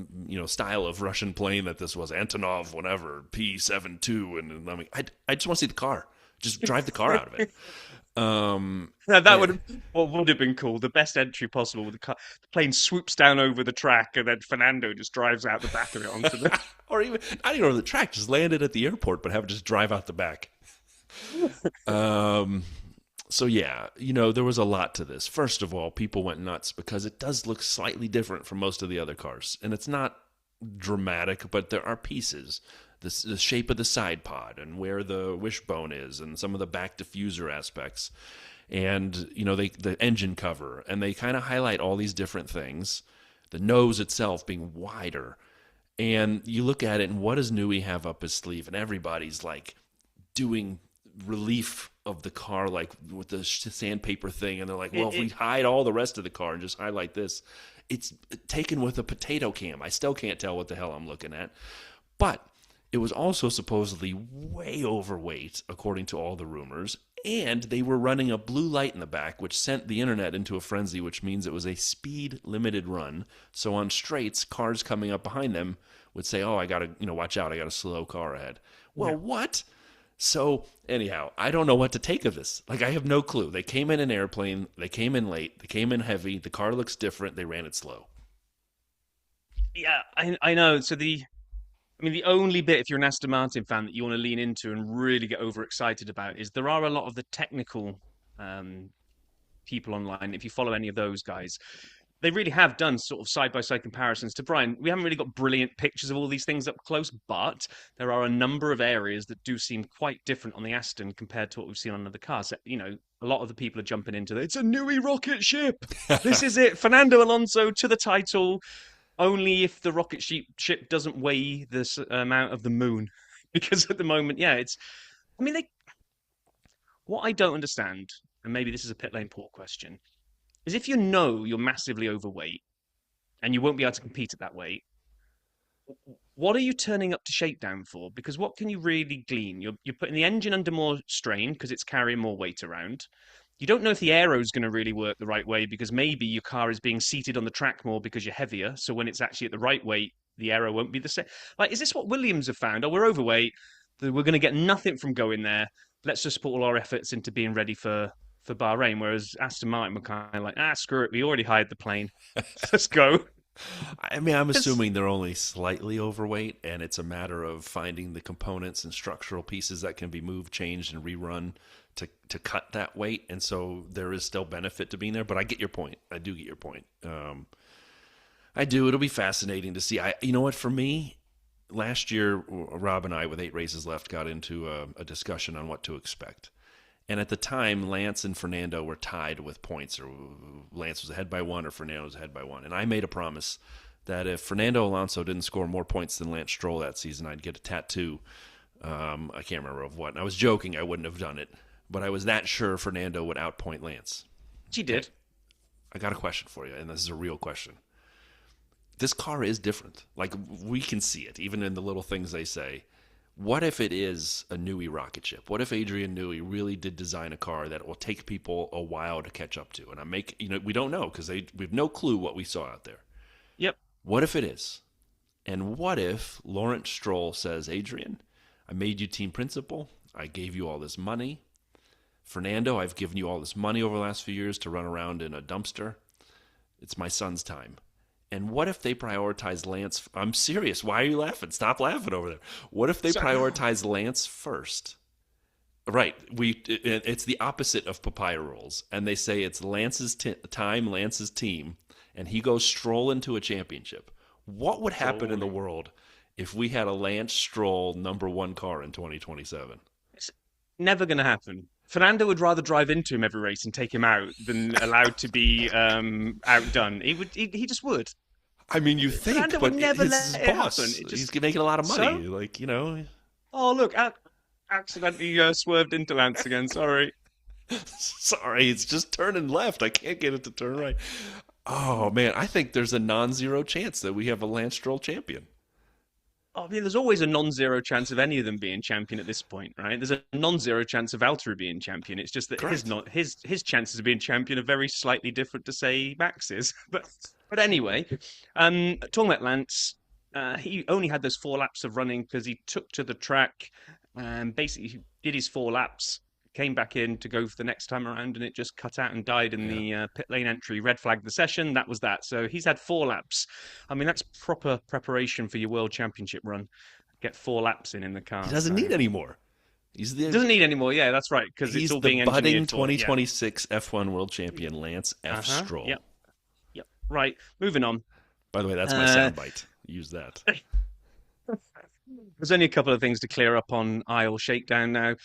style of Russian plane that this was, Antonov, whatever, P-72, and I mean, I just want to see the car. Just drive the car out of it. What would have been cool, the best entry possible with the plane swoops down over the track and then Fernando just drives out the back of it onto the or even not even over the track, just land it at the airport, but have it just drive out the back. So yeah, there was a lot to this. First of all, people went nuts because it does look slightly different from most of the other cars, and it's not dramatic, but there are pieces. The shape of the side pod and where the wishbone is and some of the back diffuser aspects and, the engine cover. And they kind of highlight all these different things. The nose itself being wider. And you look at it and what does Newey have up his sleeve? And everybody's like doing relief of the car, like with the sandpaper thing. And they're like, well, if we hide all the rest of the car and just highlight this, it's taken with a potato cam. I still can't tell what the hell I'm looking at. But it was also supposedly way overweight, according to all the rumors, and they were running a blue light in the back, which sent the internet into a frenzy, which means it was a speed-limited run. So on straights, cars coming up behind them would say, oh, I got to, watch out, I got a slow car ahead. Well, yeah. What? So anyhow, I don't know what to take of this. Like, I have no clue. They came in an airplane, they came in late, they came in heavy, the car looks different, they ran it slow. Yeah, I know. So the only bit, if you're an Aston Martin fan, that you want to lean into and really get overexcited about is there are a lot of the technical people online. If you follow any of those guys, they really have done sort of side-by-side comparisons to Brian. We haven't really got brilliant pictures of all these things up close, but there are a number of areas that do seem quite different on the Aston compared to what we've seen on other cars. So, a lot of the people are jumping into it's a Newey rocket ship. This is it. Fernando Alonso to the title. Only if the rocket ship doesn't weigh this amount of the moon. Because at the moment, what I don't understand, and maybe this is a pit lane Paul question, is if you're massively overweight and you won't be able to compete at that weight, what are you turning up to Shakedown for? Because what can you really glean? You're putting the engine under more strain because it's carrying more weight around. You don't know if the aero is going to really work the right way because maybe your car is being seated on the track more because you're heavier. So when it's actually at the right weight, the aero won't be the same. Like, is this what Williams have found? Oh, we're overweight. We're going to get nothing from going there. Let's just put all our efforts into being ready for Bahrain. Whereas Aston Martin were kind of like, screw it. We already hired the plane. Let's go. I'm assuming they're only slightly overweight, and it's a matter of finding the components and structural pieces that can be moved, changed, and rerun to cut that weight. And so there is still benefit to being there. But I get your point. I do get your point. I do. It'll be fascinating to see. You know what? For me, last year, Rob and I, with 8 races left, got into a discussion on what to expect. And at the time, Lance and Fernando were tied with points, or Lance was ahead by 1 or Fernando was ahead by 1. And I made a promise that if Fernando Alonso didn't score more points than Lance Stroll that season, I'd get a tattoo. I can't remember of what. And I was joking, I wouldn't have done it. But I was that sure Fernando would outpoint Lance. She did. I got a question for you, and this is a real question. This car is different. Like, we can see it, even in the little things they say. What if it is a Newey rocket ship? What if Adrian Newey really did design a car that will take people a while to catch up to? And we don't know because we have no clue what we saw out there. Yep. What if it is? And what if Lawrence Stroll says, Adrian, I made you team principal. I gave you all this money. Fernando, I've given you all this money over the last few years to run around in a dumpster. It's my son's time. And what if they prioritize Lance? I'm serious. Why are you laughing? Stop laughing over there. What if they prioritize Lance first? Right. It's the opposite of papaya rolls. And they say it's Lance's time, Lance's team, and he goes Stroll into a championship. What would happen in the world if we had a Lance Stroll #1 car in 2027? It's never going to happen. Fernando would rather drive into him every race and take him out than allowed to be outdone. He just would. I mean, you think, Fernando but would never his let it boss, happen. he's making a lot of money. So? Oh, look, accidentally swerved into Lance again. Sorry. Sorry, it's just turning left. I can't get it to turn right. Oh man, I think there's a non-zero chance that we have a Lance Stroll champion. I mean, there's always a non-zero chance of any of them being champion at this point, right? There's a non-zero chance of Valtteri being champion. It's just that Correct. his chances of being champion are very slightly different to say Max's. But anyway, talking about Lance, he only had those 4 laps of running because he took to the track and basically did his 4 laps, came back in to go for the next time around, and it just cut out and died in the pit lane entry. Red flagged the session. That was that. So he's had 4 laps. I mean, that's proper preparation for your World Championship run. Get 4 laps in the car. He doesn't need any more. Doesn't need any more. Yeah, that's right. Because it's all being engineered. He's the budding 2026 F1 World Champion, Lance F. Stroll. Yep. Right. Moving on. By the way, that's my soundbite. Use that. There's only a couple of things to clear up on aisle shakedown now.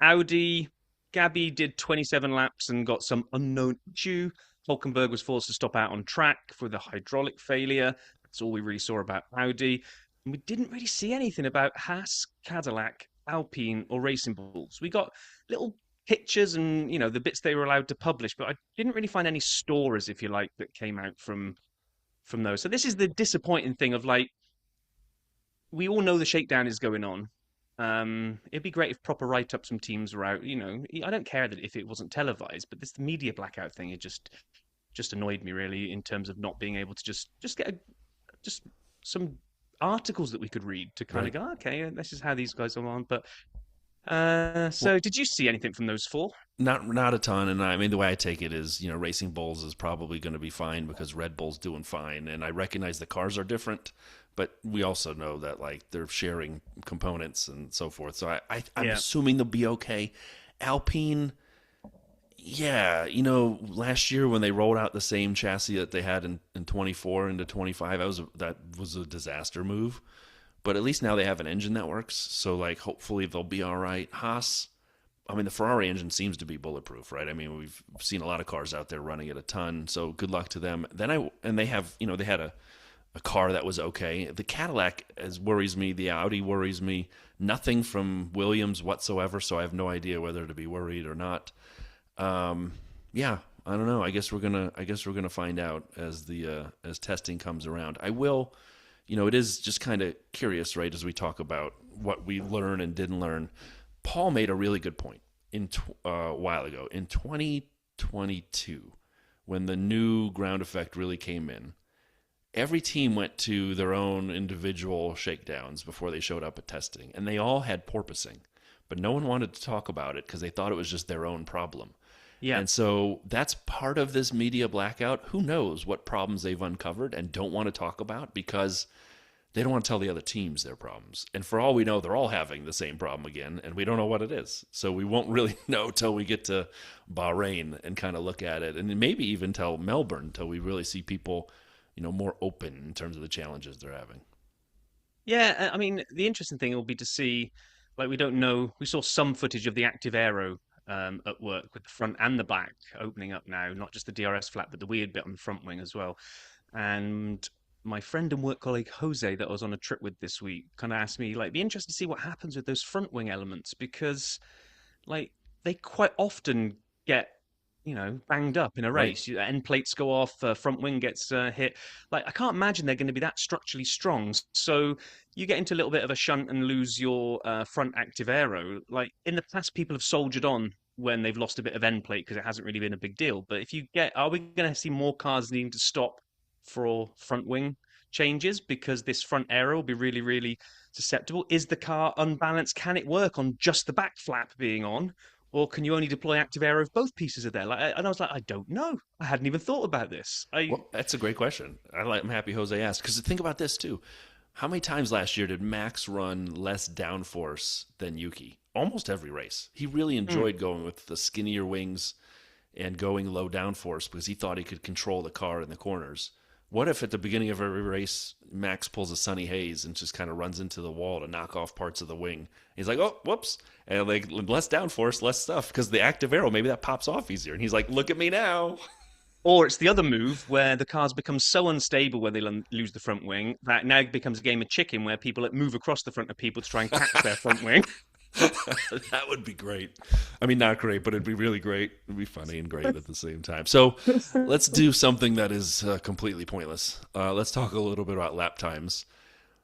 Audi, Gabby did 27 laps and got some unknown issue. Hulkenberg was forced to stop out on track for the hydraulic failure. That's all we really saw about Audi. And we didn't really see anything about Haas, Cadillac, Alpine, or Racing Bulls. We got little pictures and, the bits they were allowed to publish, but I didn't really find any stories, if you like, that came out from those. So this is the disappointing thing of, like, we all know the shakedown is going on. It'd be great if proper write-ups from teams were out. I don't care that if it wasn't televised, but this media blackout thing, it just annoyed me really in terms of not being able to just get some articles that we could read to kind of go, okay, this is how these guys are on. But so did you see anything from those 4? Not a ton, and I mean the way I take it is, Racing Bulls is probably going to be fine because Red Bull's doing fine, and I recognize the cars are different, but we also know that like they're sharing components and so forth. So I'm assuming they'll be okay. Alpine, last year when they rolled out the same chassis that they had in 24 into 25, that was a disaster move. But at least now they have an engine that works, so like hopefully they'll be all right. Haas, I mean the Ferrari engine seems to be bulletproof, right? I mean we've seen a lot of cars out there running it a ton, so good luck to them. And they have, they had a car that was okay. The Cadillac worries me. The Audi worries me. Nothing from Williams whatsoever, so I have no idea whether to be worried or not. I don't know. I guess we're gonna find out as as testing comes around. I will. It is just kind of curious, right, as we talk about what we learn and didn't learn. Paul made a really good point a while ago. In 2022, when the new ground effect really came in, every team went to their own individual shakedowns before they showed up at testing, and they all had porpoising, but no one wanted to talk about it because they thought it was just their own problem. Yeah. And so that's part of this media blackout. Who knows what problems they've uncovered and don't want to talk about because they don't want to tell the other teams their problems. And for all we know, they're all having the same problem again, and we don't know what it is. So we won't really know till we get to Bahrain and kind of look at it, and maybe even till Melbourne, till we really see people, more open in terms of the challenges they're having. Yeah, I mean, the interesting thing will be to see, like, we don't know. We saw some footage of the active aero at work with the front and the back opening up now, not just the DRS flap, but the weird bit on the front wing as well. And my friend and work colleague Jose that I was on a trip with this week kind of asked me, like, be interested to see what happens with those front wing elements because, like, they quite often get, banged up in a race. Right. End plates go off, front wing gets hit. Like, I can't imagine they're going to be that structurally strong. So you get into a little bit of a shunt and lose your front active aero. Like, in the past, people have soldiered on when they've lost a bit of end plate because it hasn't really been a big deal. But are we going to see more cars needing to stop for front wing changes because this front aero will be really, really susceptible? Is the car unbalanced? Can it work on just the back flap being on? Or can you only deploy active aero if both pieces are there? And I was like, I don't know. I hadn't even thought about this. Well, that's a great question. I'm happy Jose asked. Because think about this, too. How many times last year did Max run less downforce than Yuki? Almost every race. He really enjoyed going with the skinnier wings and going low downforce because he thought he could control the car in the corners. What if at the beginning of every race, Max pulls a Sonny Hayes and just kind of runs into the wall to knock off parts of the wing? He's like, oh, whoops. And like less downforce, less stuff because the active aero, maybe that pops off easier. And he's like, look at me now. Or it's the other move where the cars become so unstable when they lose the front wing that now it becomes a game of chicken where people move across the front of people to try and catch their front wing. That would be great. I mean, not great, but it'd be really great. It'd be funny and great at the same time. So let's do something that is completely pointless. Let's talk a little bit about lap times.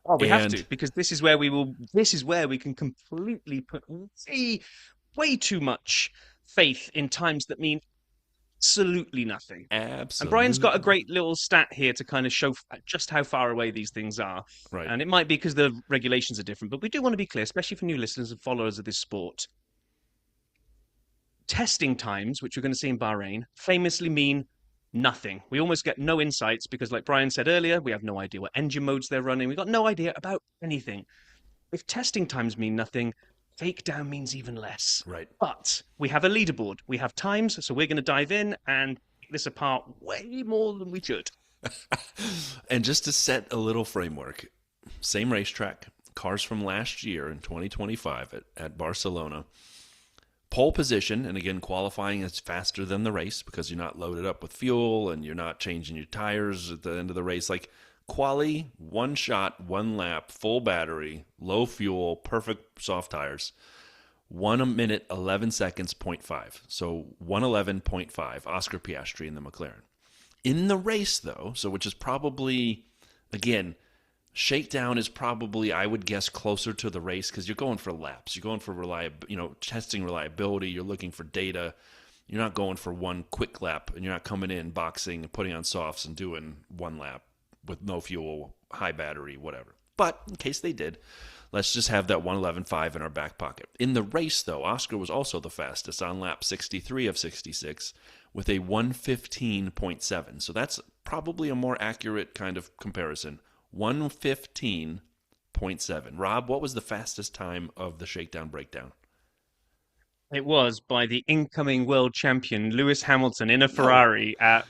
Oh, we have to, because this is where we can completely put way too much faith in times that mean absolutely nothing. Absolutely. And Brian's got a great little stat here to kind of show just how far away these things are. Right. And it might be because the regulations are different, but we do want to be clear, especially for new listeners and followers of this sport. Testing times, which we're going to see in Bahrain, famously mean nothing. We almost get no insights because, like Brian said earlier, we have no idea what engine modes they're running. We've got no idea about anything. If testing times mean nothing, Shakedown means even less. Right. But we have a leaderboard. We have times, so we're going to dive in and pick this apart way more than we should. And just to set a little framework, same racetrack, cars from last year in 2025 at Barcelona. Pole position, and again, qualifying is faster than the race because you're not loaded up with fuel and you're not changing your tires at the end of the race. Like quali, one shot, one lap, full battery, low fuel, perfect soft tires. 1 minute, 11 seconds, 0.5. So 1:11.5, Oscar Piastri in the McLaren. In the race, though, so which is probably, again, Shakedown is probably, I would guess, closer to the race because you're going for laps. You're going for testing reliability. You're looking for data. You're not going for one quick lap, and you're not coming in, boxing, and putting on softs and doing one lap with no fuel, high battery, whatever. But in case they did, let's just have that 1:11.5 in our back pocket. In the race, though, Oscar was also the fastest on lap 63 of 66 with a 1:15.7. So that's probably a more accurate kind of comparison. 1:15.7. Rob, what was the fastest time of the Shakedown breakdown? It was by the incoming world champion, Lewis Hamilton, in a Ferrari at...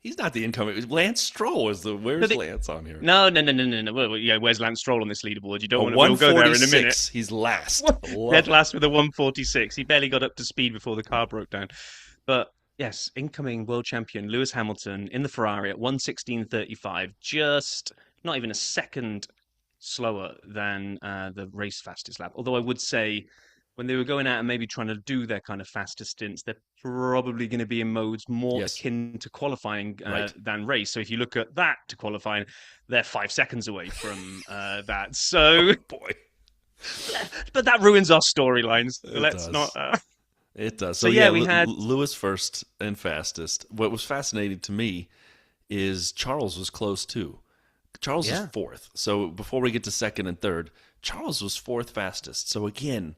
He's not the incoming. Lance Stroll is the... Where's Lance on here? No. Well, yeah, where's Lance Stroll on this leaderboard? You don't want to... We'll go there in a minute. He's last. Dead last with a 1:46. He barely got up to speed before the car broke down. But... yes, incoming world champion Lewis Hamilton in the Ferrari at 1:16.35, just not even a second slower than the race fastest lap. Although I would say when they were going out and maybe trying to do their kind of faster stints, they're probably going to be in modes more akin to qualifying than race. So if you look at that to qualifying, they're 5 seconds away from that. So, boy. But that ruins our storylines. Let's not... It does. So yeah, we had Lewis first and fastest. What was fascinating to me is Charles was close too. Charles is fourth. So before we get to second and third, Charles was fourth fastest. So again,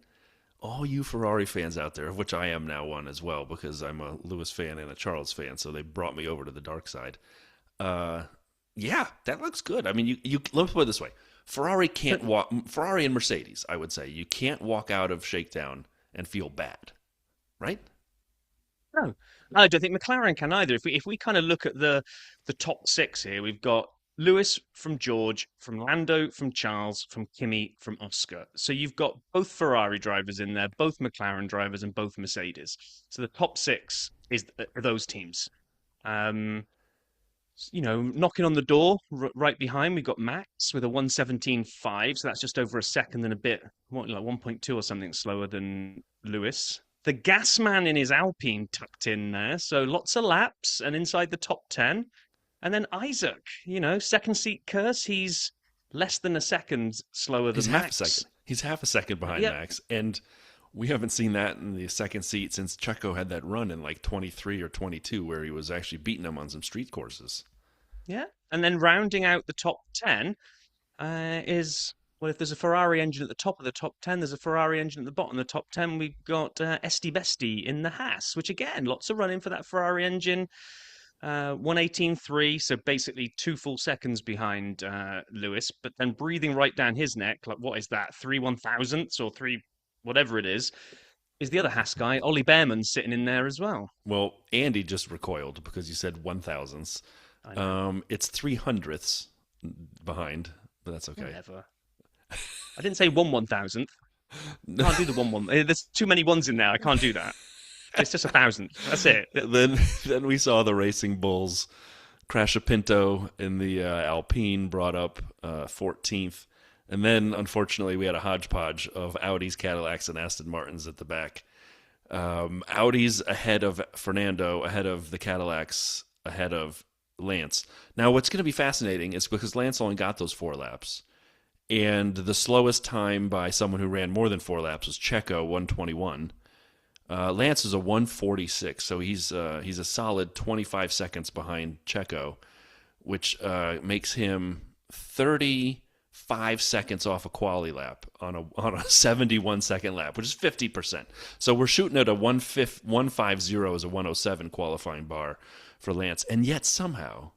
all you Ferrari fans out there, of which I am now one as well, because I'm a Lewis fan and a Charles fan, so they brought me over to the dark side. Yeah, that looks good. I mean, you let's put it this way: Ferrari and Mercedes, I would say, you can't walk out of Shakedown and feel bad. Right? No, I don't think McLaren can either. If we kind of look at the top six here, we've got Lewis from George, from Lando, from Charles, from Kimi, from Oscar. So you've got both Ferrari drivers in there, both McLaren drivers, and both Mercedes. So the top six are those teams. Knocking on the door right behind, we've got Max with a 1:17.5. So that's just over a second and a bit, like 1.2 or something slower than Lewis. The gas man in his Alpine tucked in there, so lots of laps and inside the top 10. And then Isaac, second seat curse, he's less than a second slower than Max. He's half a second behind Max. And we haven't seen that in the second seat since Checo had that run in like 23 or 22 where he was actually beating him on some street courses. Yeah. And then rounding out the top 10 is... well, if there's a Ferrari engine at the top of the top 10, there's a Ferrari engine at the bottom of the top 10. We've got Esti Besti in the Haas, which again, lots of running for that Ferrari engine. 1:18.3, so basically 2 full seconds behind Lewis, but then breathing right down his neck, like what is that, 3 1,000ths or 3 whatever it is the other Haas guy, Ollie Behrman, sitting in there as well. Well, Andy just recoiled because you said 1,000ths. It's 300ths behind, but that's okay. Whatever. I didn't say 1/1000th. Can't do the 1. There's too many ones in there. I can't do that. It's just 1,000th. That's it. Then we saw the Racing Bulls crash a Pinto in the Alpine, brought up 14th. And then, unfortunately, we had a hodgepodge of Audis, Cadillacs, and Aston Martins at the back. Audi's ahead of Fernando, ahead of the Cadillacs, ahead of Lance. Now, what's going to be fascinating is because Lance only got those 4 laps, and the slowest time by someone who ran more than 4 laps was Checo, 121. Lance is a 146, so he's a solid 25 seconds behind Checo, which makes him 35 seconds off a quali lap on a 71-second lap, which is 50%. So we're shooting at a 150 as a 107 qualifying bar for Lance, and yet somehow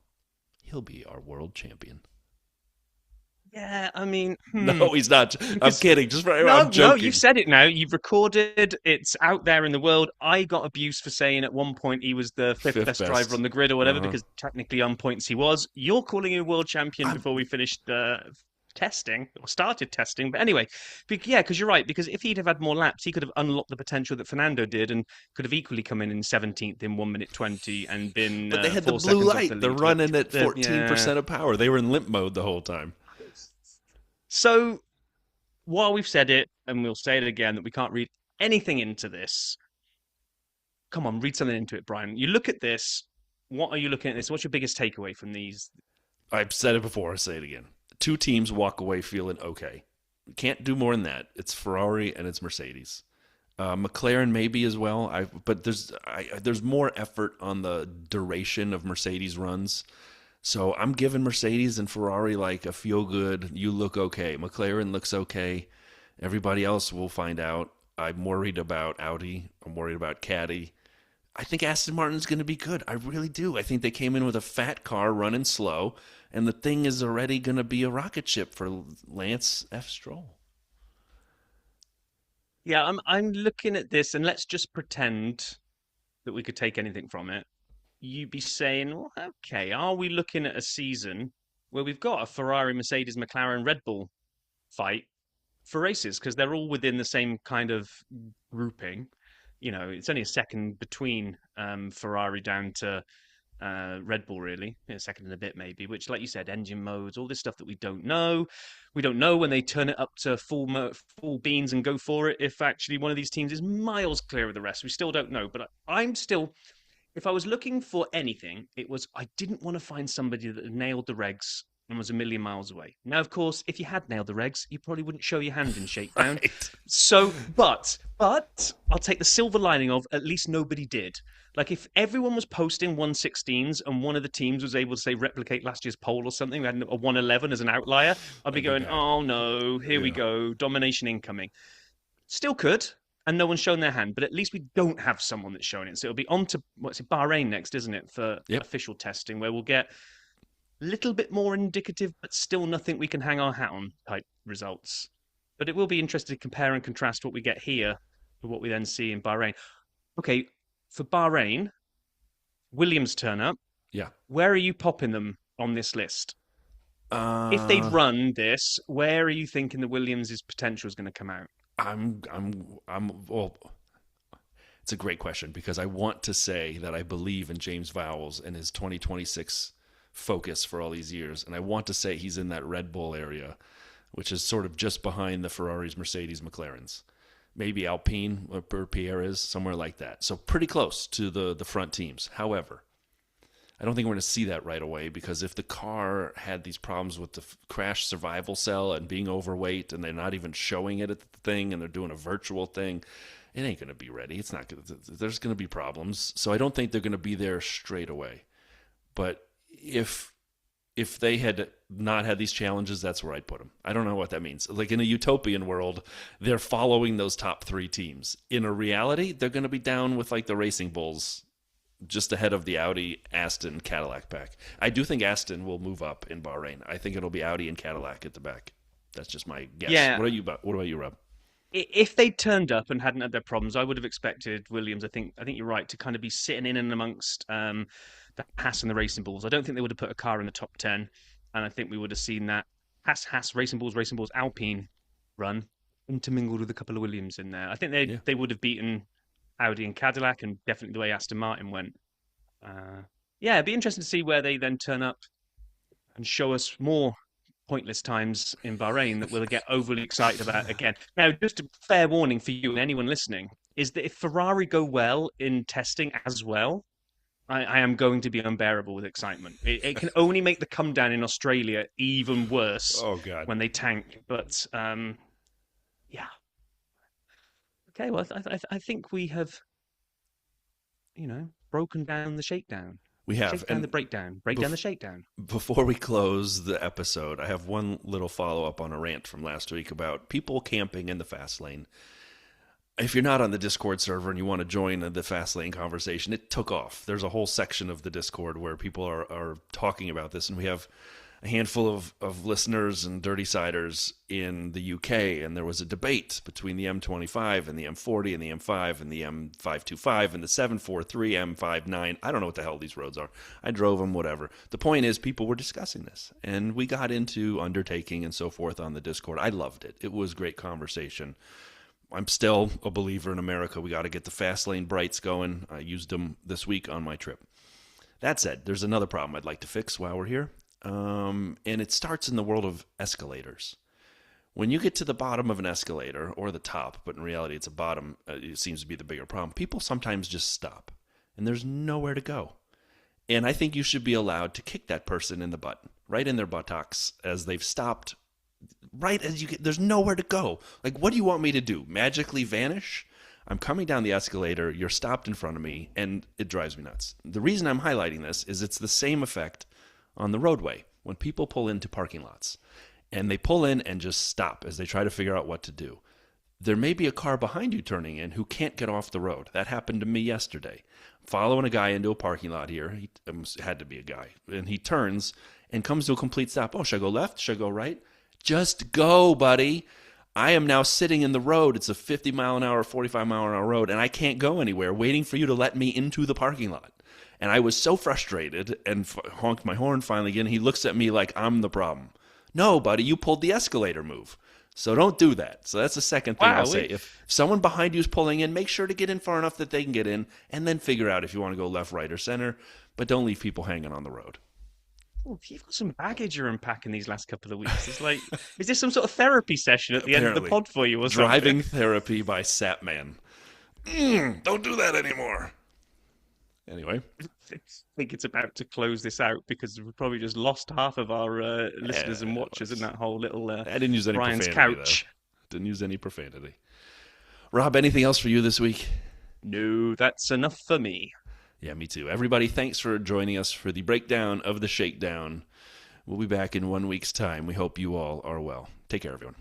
he'll be our world champion. Yeah, I mean... No, he's not. I'm kidding. I'm joking. No, you've said it now. You've recorded. It's out there in the world. I got abuse for saying at one point he was the fifth best driver on the grid or whatever, because technically on points he was. You're calling him world champion before we finished testing, or started testing. But anyway, yeah, because you're right. Because if he'd have had more laps, he could have unlocked the potential that Fernando did and could have equally come in 17th in 1 minute 20 and been... But they had the blue light. They're running at 14% of power. They were in limp mode the whole time. So, while we've said it, and we'll say it again, that we can't read anything into this, come on, read something into it, Brian. You look at this, what are you looking at this? What's your biggest takeaway from these? I've said it before, I'll say it again. 2 teams walk away feeling okay. Can't do more than that. It's Ferrari and it's Mercedes. McLaren maybe as well, but there's more effort on the duration of Mercedes runs. So I'm giving Mercedes and Ferrari like a feel-good, you look okay. McLaren looks okay. Everybody else we'll find out. I'm worried about Audi. I'm worried about Caddy. I think Aston Martin's going to be good. I really do. I think they came in with a fat car running slow, and the thing is already going to be a rocket ship for Lance F. Stroll. Yeah, I'm looking at this, and let's just pretend that we could take anything from it. You'd be saying, well, okay, are we looking at a season where we've got a Ferrari, Mercedes, McLaren, Red Bull fight for races? Because they're all within the same kind of grouping. You know, it's only a second between Ferrari down to Red Bull, really. A second and a bit, maybe, which, like you said, engine modes, all this stuff that we don't know. We don't know when they turn it up to full beans and go for it if actually one of these teams is miles clear of the rest. We still don't know. But I'm still... If I was looking for anything, it was I didn't want to find somebody that had nailed the regs and was a million miles away. Now, of course, if you had nailed the regs, you probably wouldn't show your hand in Shakedown. Right. So, but I'll take the silver lining of at least nobody did. Like if everyone was posting 116s and one of the teams was able to say replicate last year's pole or something, we had a 111 as an outlier, I'd be going, oh no, here we go, domination incoming. Still could. And no one's shown their hand, but at least we don't have someone that's showing it. So it'll be on to, Bahrain next, isn't it, for official testing, where we'll get a little bit more indicative, but still nothing we can hang our hat on type results. But it will be interesting to compare and contrast what we get here with what we then see in Bahrain. Okay, for Bahrain, Williams turn up. Yeah. Where are you popping them on this list? If they'd run this, where are you thinking the Williams' potential is going to come out? Well, it's a great question because I want to say that I believe in James Vowles and his 2026 focus for all these years. And I want to say he's in that Red Bull area, which is sort of just behind the Ferraris, Mercedes, McLarens. Maybe Alpine or Pierre is somewhere like that. So pretty close to the front teams. However, I don't think we're going to see that right away because if the car had these problems with the crash survival cell and being overweight and they're not even showing it at the thing and they're doing a virtual thing, it ain't going to be ready. It's not. There's going to be problems. So I don't think they're going to be there straight away. But if they had not had these challenges, that's where I'd put them. I don't know what that means. Like in a utopian world, they're following those top 3 teams. In a reality, they're going to be down with like the Racing Bulls, just ahead of the Audi, Aston, Cadillac pack. I do think Aston will move up in Bahrain. I think it'll be Audi and Cadillac at the back. That's just my guess. Yeah. What about you, Rob? If they turned up and hadn't had their problems, I would have expected Williams. I think you're right to kind of be sitting in and amongst the Haas and the Racing Bulls. I don't think they would have put a car in the top 10, and I think we would have seen that Haas, Racing Bulls, Alpine run intermingled with a couple of Williams in there. I think they would have beaten Audi and Cadillac, and definitely the way Aston Martin went. It'd be interesting to see where they then turn up and show us more pointless times in Bahrain that we'll get overly excited about again. Now, just a fair warning for you and anyone listening is that if Ferrari go well in testing as well, I am going to be unbearable with excitement. It can only make the come down in Australia even worse when they tank. But, yeah. Okay, well, I think we have, broken down the shakedown. We have. Shakedown the breakdown. Breakdown the shakedown. Before we close the episode, I have one little follow-up on a rant from last week about people camping in the fast lane. If you're not on the Discord server and you want to join the fast lane conversation, it took off. There's a whole section of the Discord where people are talking about this, and we have a handful of listeners and Dirty Siders in the UK, and there was a debate between the M25 and the M40 and the M5 and the M525 and the 743 M59. I don't know what the hell these roads are. I drove them, whatever. The point is people were discussing this, and we got into undertaking and so forth on the Discord. I loved it. It was great conversation. I'm still a believer in America. We got to get the fast lane brights going. I used them this week on my trip. That said, there's another problem I'd like to fix while we're here. And it starts in the world of escalators. When you get to the bottom of an escalator, or the top, but in reality it's a bottom, it seems to be the bigger problem, people sometimes just stop, and there's nowhere to go. And I think you should be allowed to kick that person in the butt, right in their buttocks, as they've stopped, right as you get, there's nowhere to go. Like, what do you want me to do? Magically vanish? I'm coming down the escalator, you're stopped in front of me, and it drives me nuts. The reason I'm highlighting this is it's the same effect on the roadway when people pull into parking lots, and they pull in and just stop as they try to figure out what to do. There may be a car behind you turning in who can't get off the road. That happened to me yesterday. Following a guy into a parking lot here, he had to be a guy, and he turns and comes to a complete stop. Oh, should I go left? Should I go right? Just go, buddy. I am now sitting in the road. It's a 50 mile an hour, 45 mile an hour road, and I can't go anywhere, waiting for you to let me into the parking lot. And I was so frustrated and honked my horn finally again. He looks at me like I'm the problem. No, buddy, you pulled the escalator move. So don't do that. So that's the second thing I'll say. If someone behind you is pulling in, make sure to get in far enough that they can get in, and then figure out if you want to go left, right, or center. But don't leave people hanging on the road. Oh, you've got some baggage you're unpacking these last couple of weeks. It's like, is this some sort of therapy session at the end of the pod for you or something? Driving therapy by Sapman. Don't do that anymore. Anyway. I think it's about to close this out because we've probably just lost half of our listeners and watchers in that whole little I didn't use any Brian's profanity, couch. Though. Didn't use any profanity. Rob, anything else for you this week? No, that's enough for me. Yeah, me too. Everybody, thanks for joining us for the breakdown of the Shakedown. We'll be back in 1 week's time. We hope you all are well. Take care, everyone.